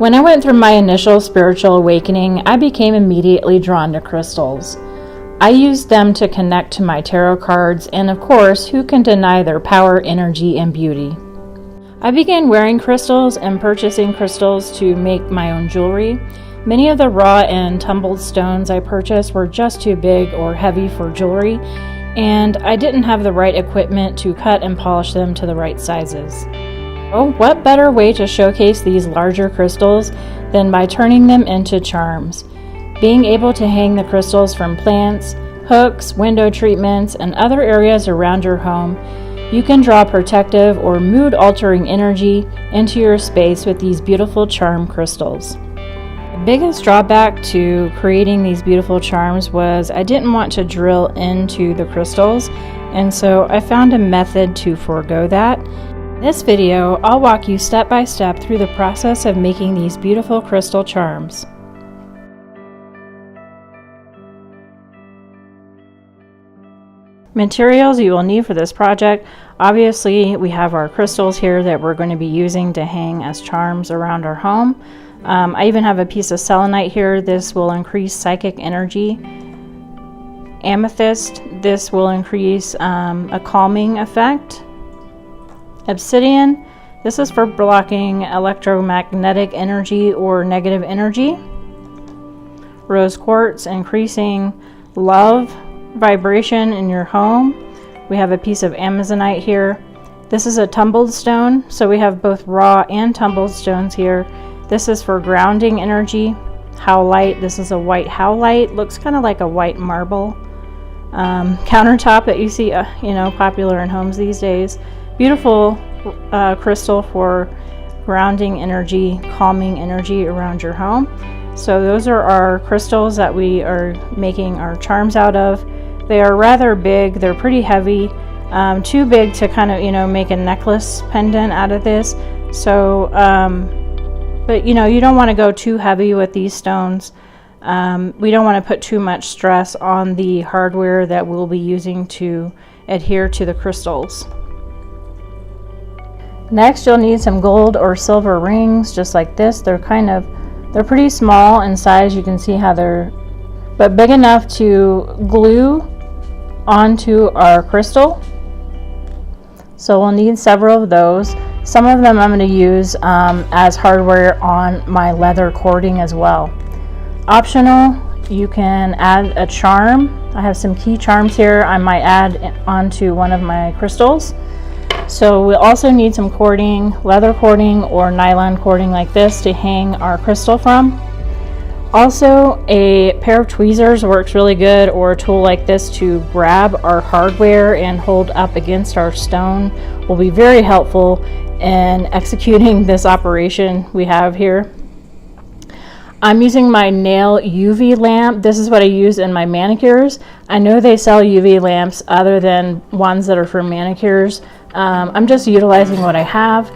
When I went through my initial spiritual awakening, I became immediately drawn to crystals. I used them to connect to my tarot cards, and of course, who can deny their power, energy, and beauty? I began wearing crystals and purchasing crystals to make my own jewelry. Many of the raw and tumbled stones I purchased were just too big or heavy for jewelry, and I didn't have the right equipment to cut and polish them to the right sizes. Oh, what better way to showcase these larger crystals than by turning them into charms? Being able to hang the crystals from plants, hooks, window treatments, and other areas around your home, you can draw protective or mood-altering energy into your space with these beautiful charm crystals. The biggest drawback to creating these beautiful charms was I didn't want to drill into the crystals, and so I found a method to forego that. In this video, I'll walk you step by step through the process of making these beautiful crystal charms. Materials you will need for this project. Obviously, we have our crystals here that we're going to be using to hang as charms around our home. I even have a piece of selenite here. This will increase psychic energy. Amethyst, this will increase a calming effect. Obsidian, this is for blocking electromagnetic energy or negative energy. Rose quartz, increasing love, vibration in your home. We have a piece of amazonite here. This is a tumbled stone, so we have both raw and tumbled stones here. This is for grounding energy. Howlite, this is a white howlite, looks kind of like a white marble countertop that you see popular in homes these days. Beautiful crystal for grounding energy, calming energy around your home. So those are our crystals that we are making our charms out of. They are rather big, they're pretty heavy, too big to kind of make a necklace pendant out of this. So but you don't want to go too heavy with these stones. We don't want to put too much stress on the hardware that we'll be using to adhere to the crystals. Next, you'll need some gold or silver rings, just like this. They're pretty small in size. You can see how but big enough to glue onto our crystal. So we'll need several of those. Some of them I'm going to use as hardware on my leather cording as well. Optional, you can add a charm. I have some key charms here I might add onto one of my crystals. So we'll also need some cording, leather cording or nylon cording like this to hang our crystal from. Also, a pair of tweezers works really good, or a tool like this to grab our hardware and hold up against our stone will be very helpful in executing this operation we have here. I'm using my nail UV lamp. This is what I use in my manicures. I know they sell UV lamps other than ones that are for manicures. I'm just utilizing what I have,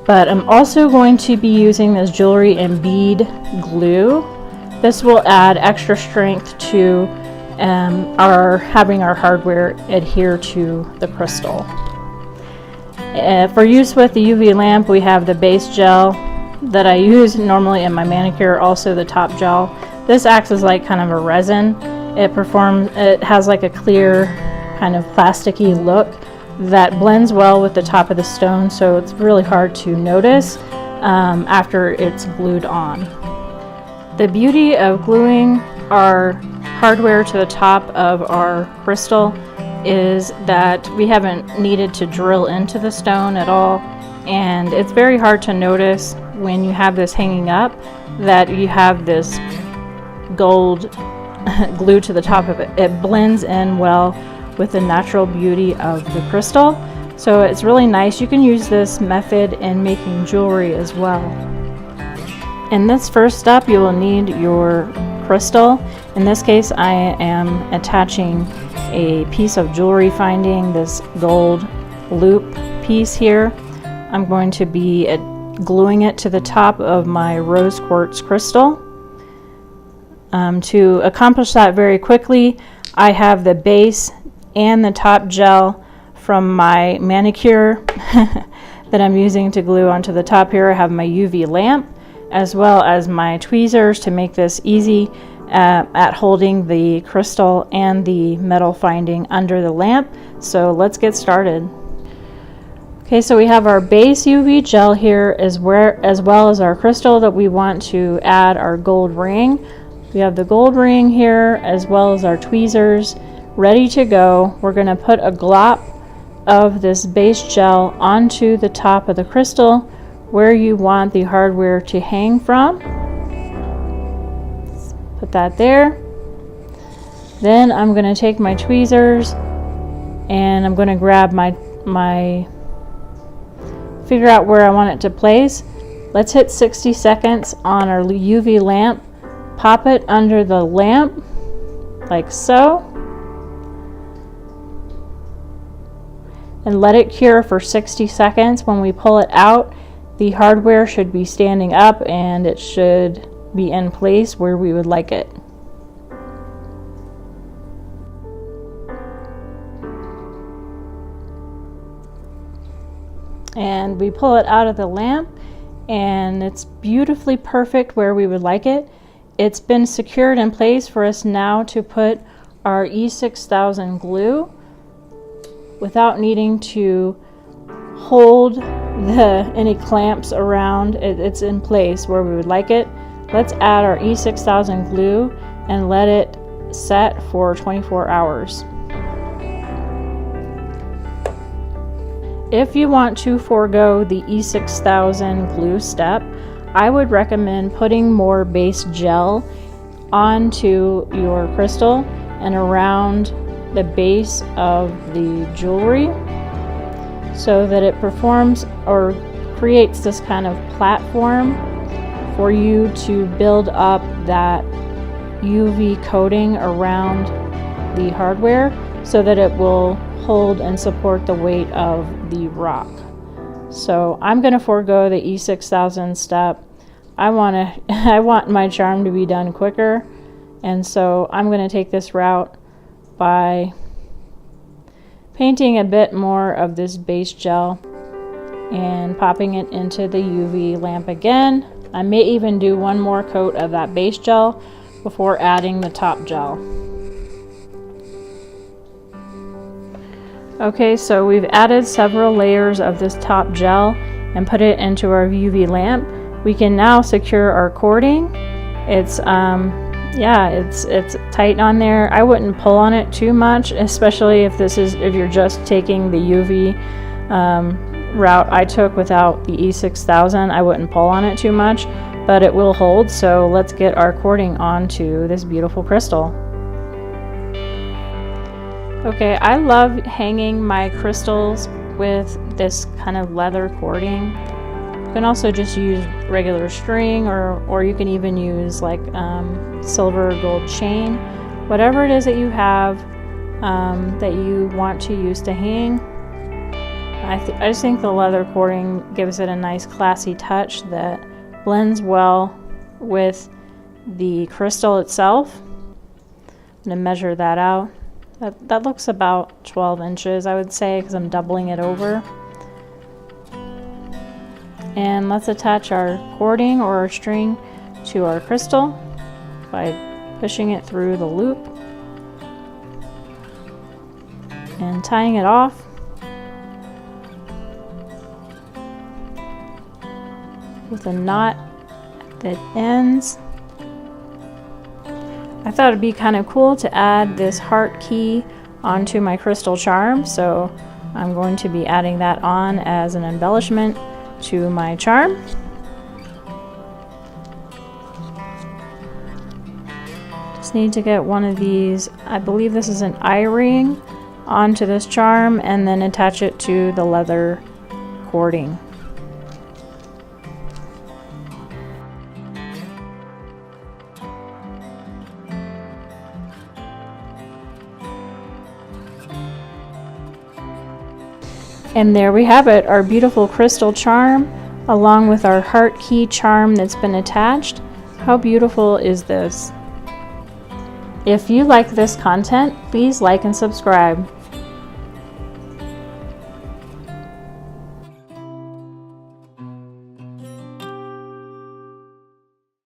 but I'm also going to be using this jewelry and bead glue. This will add extra strength to having our hardware adhere to the crystal. For use with the UV lamp, we have the base gel that I use normally in my manicure, also the top gel. This acts as like kind of a resin. It has like a clear kind of plasticky look that blends well with the top of the stone, so it's really hard to notice after it's glued on. The beauty of gluing our hardware to the top of our crystal is that we haven't needed to drill into the stone at all, and it's very hard to notice when you have this hanging up that you have this gold glue to the top of it. It blends in well with the natural beauty of the crystal, so it's really nice. You can use this method in making jewelry as well. In this first step, you will need your crystal. In this case, I am attaching a piece of jewelry finding, this gold loop piece here. I'm going to be gluing it to the top of my rose quartz crystal. To accomplish that very quickly, I have the base and the top gel from my manicure that I'm using to glue onto the top here. I have my UV lamp. as well as my tweezers to make this easy at holding the crystal and the metal finding under the lamp. So let's get started. Okay, so we have our base UV gel here as well as our crystal that we want to add our gold ring. We have the gold ring here as well as our tweezers ready to go. We're going to put a glop of this base gel onto the top of the crystal where you want the hardware to hang from. Put that there. Then I'm going to take my tweezers and I'm going to grab figure out where I want it to place. Let's hit 60 seconds on our UV lamp. Pop it under the lamp like so. And let it cure for 60 seconds. When we pull it out, the hardware should be standing up and it should be in place where we would like it. And we pull it out of the lamp and it's beautifully perfect where we would like it. It's been secured in place for us now to put our E6000 glue without needing to hold any clamps around. It's in place where we would like it. Let's add our E6000 glue and let it set for 24 hours. If you want to forego the E6000 glue step, I would recommend putting more base gel onto your crystal and around the base of the jewelry so that it performs or creates this kind of platform for you to build up that UV coating around the hardware so that it will hold and support the weight of the rock. So I'm going to forego the E6000 step. I want my charm to be done quicker, and so I'm going to take this route by painting a bit more of this base gel and popping it into the UV lamp again. I may even do one more coat of that base gel before adding the top gel. Okay, so we've added several layers of this top gel and put it into our UV lamp. We can now secure our cording. It's tight on there. I wouldn't pull on it too much, especially if you're just taking the UV route I took without the E6000. I wouldn't pull on it too much, but it will hold. So let's get our cording onto this beautiful crystal. Okay, I love hanging my crystals with this kind of leather cording. You can also just use regular string, or you can even use like silver or gold chain. Whatever it is that you have that you want to use to hang. I just think the leather cording gives it a nice classy touch that blends well with the crystal itself. I'm going to measure that out. That looks about 12 inches, I would say, because I'm doubling it over. And let's attach our cording or our string to our crystal by pushing it through the loop and tying it off. With a knot that ends. I thought it'd be kind of cool to add this heart key onto my crystal charm, so I'm going to be adding that on as an embellishment to my charm. Just need to get one of these, I believe this is an eye ring, onto this charm and then attach it to the leather cording. And there we have it, our beautiful crystal charm along with our heart key charm that's been attached. How beautiful is this? If you like this content, please like and subscribe.